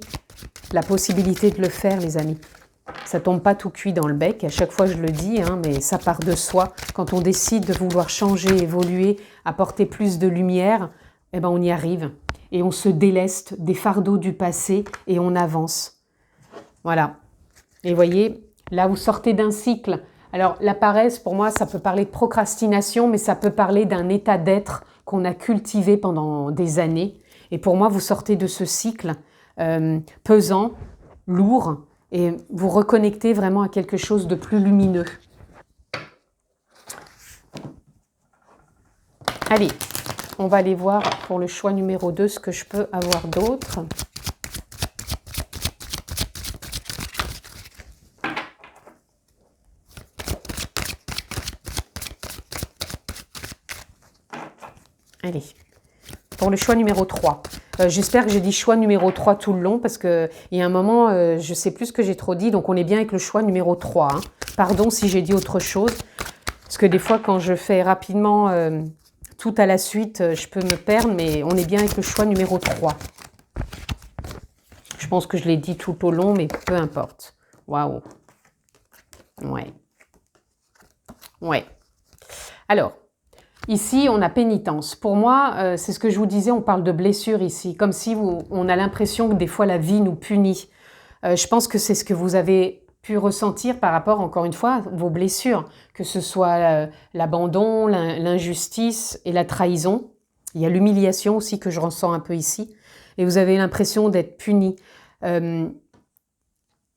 la possibilité de le faire, les amis. Ça tombe pas tout cuit dans le bec, à chaque fois je le dis, hein, mais ça part de soi. Quand on décide de vouloir changer, évoluer, apporter plus de lumière, eh ben on y arrive. Et on se déleste des fardeaux du passé et on avance. Voilà. Et voyez, là vous sortez d'un cycle. Alors la paresse, pour moi, ça peut parler de procrastination, mais ça peut parler d'un état d'être qu'on a cultivé pendant des années. Et pour moi, vous sortez de ce cycle pesant, lourd, et vous reconnectez vraiment à quelque chose de plus lumineux. Allez, on va aller voir pour le choix numéro 2 ce que je peux avoir d'autre. Allez, pour le choix numéro 3. J'espère que j'ai dit choix numéro 3 tout le long parce qu'il y a un moment, je ne sais plus ce que j'ai trop dit, donc on est bien avec le choix numéro 3. Hein. Pardon si j'ai dit autre chose, parce que des fois quand je fais rapidement tout à la suite, je peux me perdre, mais on est bien avec le choix numéro 3. Je pense que je l'ai dit tout au long, mais peu importe. Waouh. Ouais. Ouais. Alors, ici, on a pénitence. Pour moi, c'est ce que je vous disais, on parle de blessure ici, comme si on a l'impression que des fois la vie nous punit. Je pense que c'est ce que vous avez pu ressentir par rapport, encore une fois, à vos blessures, que ce soit l'abandon, l'injustice et la trahison. Il y a l'humiliation aussi que je ressens un peu ici. Et vous avez l'impression d'être puni. Et ne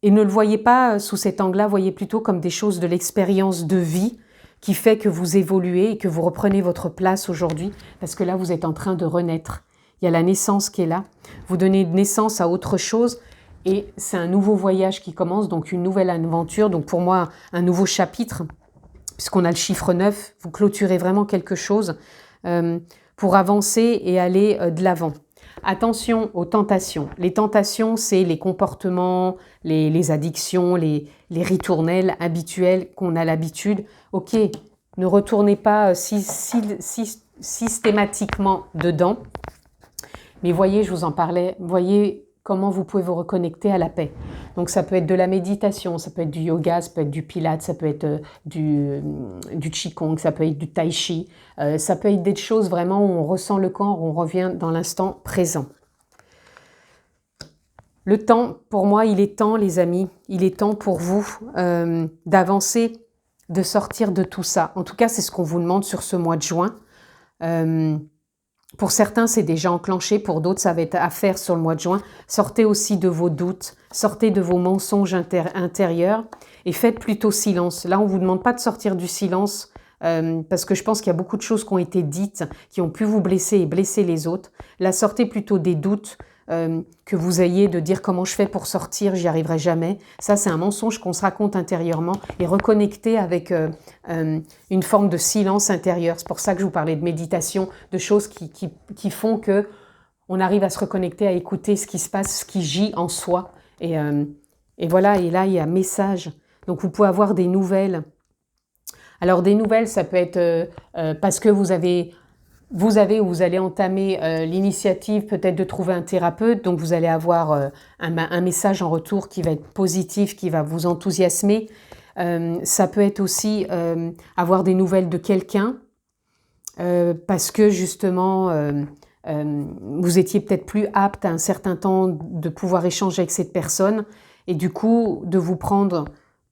le voyez pas sous cet angle-là, voyez plutôt comme des choses de l'expérience de vie qui fait que vous évoluez et que vous reprenez votre place aujourd'hui, parce que là, vous êtes en train de renaître. Il y a la naissance qui est là. Vous donnez naissance à autre chose et c'est un nouveau voyage qui commence, donc une nouvelle aventure. Donc pour moi, un nouveau chapitre, puisqu'on a le chiffre 9, vous clôturez vraiment quelque chose pour avancer et aller de l'avant. Attention aux tentations. Les tentations, c'est les comportements, les addictions, les ritournelles habituelles qu'on a l'habitude. Ok, ne retournez pas systématiquement dedans. Mais voyez, je vous en parlais, voyez comment vous pouvez vous reconnecter à la paix. Donc ça peut être de la méditation, ça peut être du yoga, ça peut être du pilates, ça peut être du qigong, ça peut être du tai chi, ça peut être des choses vraiment où on ressent le corps, où on revient dans l'instant présent. Le temps, pour moi, il est temps, les amis, il est temps pour vous d'avancer, de sortir de tout ça. En tout cas, c'est ce qu'on vous demande sur ce mois de juin. Pour certains, c'est déjà enclenché. Pour d'autres, ça va être à faire sur le mois de juin. Sortez aussi de vos doutes. Sortez de vos mensonges intérieurs et faites plutôt silence. Là, on ne vous demande pas de sortir du silence parce que je pense qu'il y a beaucoup de choses qui ont été dites, qui ont pu vous blesser et blesser les autres. Là, sortez plutôt des doutes que vous ayez de dire comment je fais pour sortir, j'y arriverai jamais. Ça, c'est un mensonge qu'on se raconte intérieurement et reconnecter avec une forme de silence intérieur. C'est pour ça que je vous parlais de méditation, de choses qui font que on arrive à se reconnecter, à écouter ce qui se passe, ce qui gît en soi. Et voilà, et là, il y a un message. Donc, vous pouvez avoir des nouvelles. Alors, des nouvelles, ça peut être parce que vous allez entamer l'initiative peut-être de trouver un thérapeute, donc vous allez avoir un message en retour qui va être positif, qui va vous enthousiasmer. Ça peut être aussi avoir des nouvelles de quelqu'un, parce que justement, vous étiez peut-être plus apte à un certain temps de pouvoir échanger avec cette personne et du coup de vous prendre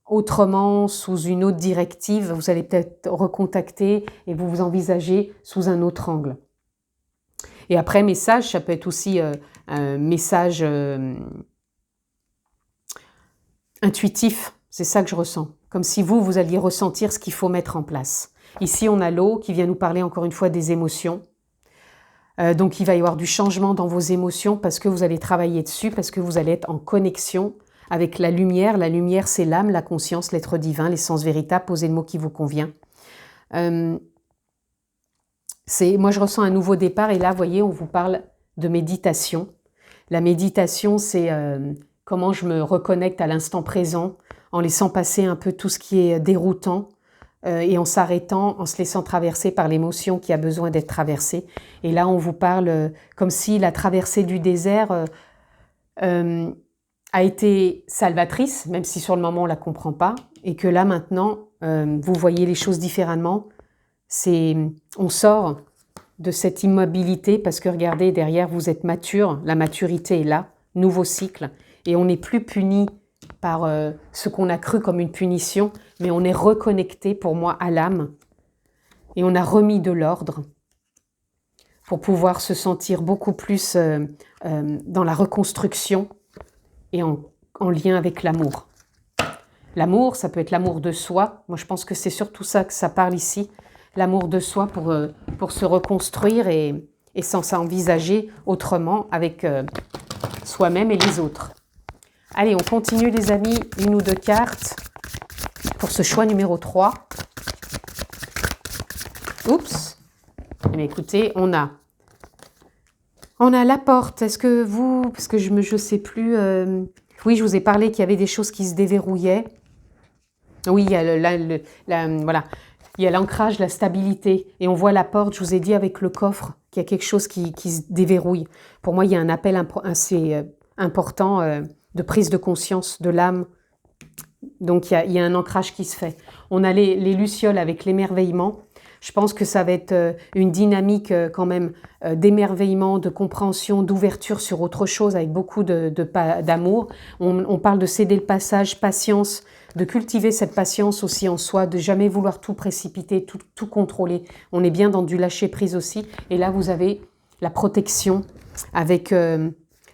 autrement, sous une autre directive, vous allez peut-être recontacter et vous vous envisagez sous un autre angle. Et après, message, ça peut être aussi un message intuitif, c'est ça que je ressens. Comme si vous alliez ressentir ce qu'il faut mettre en place. Ici, on a l'eau qui vient nous parler encore une fois des émotions. Donc, il va y avoir du changement dans vos émotions parce que vous allez travailler dessus, parce que vous allez être en connexion avec la lumière. La lumière, c'est l'âme, la conscience, l'être divin, l'essence véritable. Posez le mot qui vous convient. Moi, je ressens un nouveau départ et là, vous voyez, on vous parle de méditation. La méditation, c'est comment je me reconnecte à l'instant présent en laissant passer un peu tout ce qui est déroutant et en s'arrêtant, en se laissant traverser par l'émotion qui a besoin d'être traversée. Et là, on vous parle comme si la traversée du désert a été salvatrice, même si sur le moment on ne la comprend pas, et que là maintenant, vous voyez les choses différemment. On sort de cette immobilité parce que regardez, derrière vous êtes mature, la maturité est là, nouveau cycle, et on n'est plus puni par ce qu'on a cru comme une punition, mais on est reconnecté pour moi à l'âme, et on a remis de l'ordre pour pouvoir se sentir beaucoup plus dans la reconstruction et en lien avec l'amour. L'amour, ça peut être l'amour de soi. Moi, je pense que c'est surtout ça que ça parle ici. L'amour de soi pour se reconstruire et sans s'envisager autrement avec soi-même et les autres. Allez, on continue les amis, une ou deux cartes pour ce choix numéro 3. Oups. Mais écoutez, on a la porte. Est-ce que vous... Parce que je sais plus... Oui, je vous ai parlé qu'il y avait des choses qui se déverrouillaient. Oui, il y a voilà. Il y a l'ancrage, la stabilité. Et on voit la porte, je vous ai dit avec le coffre, qu'il y a quelque chose qui se déverrouille. Pour moi, il y a un appel assez important de prise de conscience de l'âme. Donc, il y a un ancrage qui se fait. On a les lucioles avec l'émerveillement. Je pense que ça va être une dynamique quand même d'émerveillement, de compréhension, d'ouverture sur autre chose avec beaucoup d'amour. On parle de céder le passage, patience, de cultiver cette patience aussi en soi, de jamais vouloir tout précipiter, tout contrôler. On est bien dans du lâcher prise aussi. Et là, vous avez la protection avec...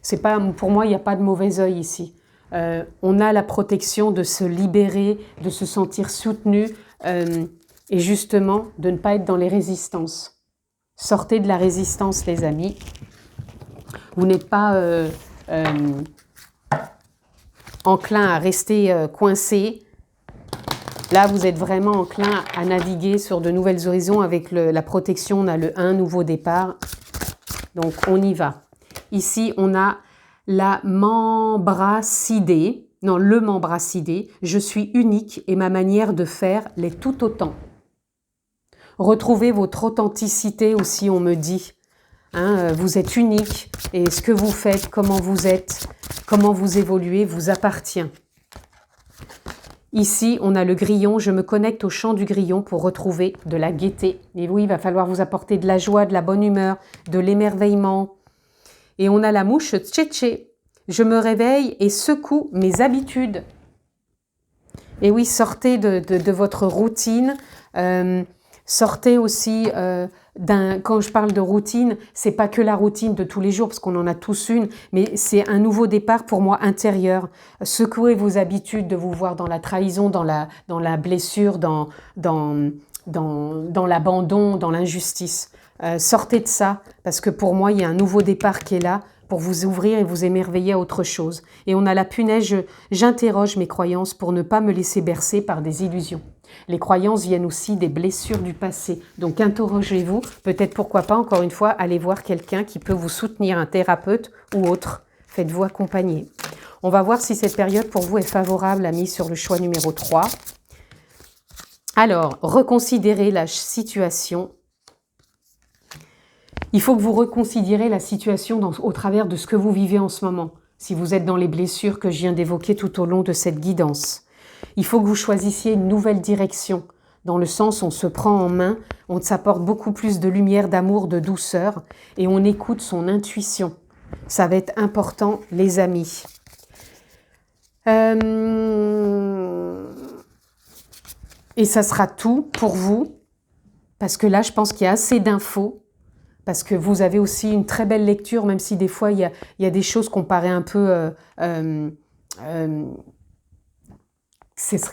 c'est pas, pour moi, il n'y a pas de mauvais œil ici. On a la protection de se libérer, de se sentir soutenu et justement de ne pas être dans les résistances. Sortez de la résistance, les amis. Vous n'êtes pas enclin à rester coincé. Là, vous êtes vraiment enclin à naviguer sur de nouvelles horizons avec la protection. On a le 1, nouveau départ. Donc, on y va. Ici, on a la membracidée. Non, le membracidé. Je suis unique et ma manière de faire l'est tout autant. Retrouvez votre authenticité aussi, on me dit. Hein, vous êtes unique et ce que vous faites, comment vous êtes, comment vous évoluez, vous appartient. Ici, on a le grillon. Je me connecte au chant du grillon pour retrouver de la gaieté. Et oui, il va falloir vous apporter de la joie, de la bonne humeur, de l'émerveillement. Et on a la mouche tchétché. Je me réveille et secoue mes habitudes. Et oui, sortez de votre routine. Sortez aussi quand je parle de routine, c'est pas que la routine de tous les jours, parce qu'on en a tous une, mais c'est un nouveau départ pour moi intérieur. Secouez vos habitudes de vous voir dans la trahison, dans la blessure, dans l'abandon, dans l'injustice. Sortez de ça, parce que pour moi, il y a un nouveau départ qui est là pour vous ouvrir et vous émerveiller à autre chose. Et on a la punaise, j'interroge mes croyances pour ne pas me laisser bercer par des illusions. Les croyances viennent aussi des blessures du passé. Donc interrogez-vous, peut-être pourquoi pas, encore une fois, aller voir quelqu'un qui peut vous soutenir, un thérapeute ou autre. Faites-vous accompagner. On va voir si cette période pour vous est favorable, amis, sur le choix numéro 3. Alors, reconsidérez la situation. Il faut que vous reconsidérez la situation au travers de ce que vous vivez en ce moment. Si vous êtes dans les blessures que je viens d'évoquer tout au long de cette guidance. Il faut que vous choisissiez une nouvelle direction dans le sens on se prend en main, on s'apporte beaucoup plus de lumière, d'amour, de douceur et on écoute son intuition. Ça va être important, les amis. Et ça sera tout pour vous, parce que là, je pense qu'il y a assez d'infos, parce que vous avez aussi une très belle lecture, même si des fois, il y a des choses qu'on paraît un peu...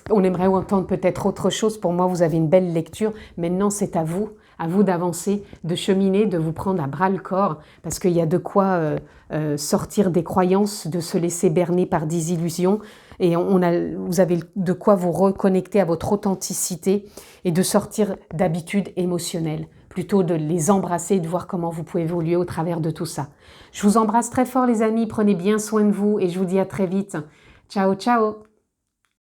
on aimerait entendre peut-être autre chose. Pour moi, vous avez une belle lecture. Maintenant, c'est à vous d'avancer, de cheminer, de vous prendre à bras le corps, parce qu'il y a de quoi sortir des croyances, de se laisser berner par des illusions, et vous avez de quoi vous reconnecter à votre authenticité et de sortir d'habitudes émotionnelles, plutôt de les embrasser et de voir comment vous pouvez évoluer au travers de tout ça. Je vous embrasse très fort les amis, prenez bien soin de vous et je vous dis à très vite. Ciao, ciao!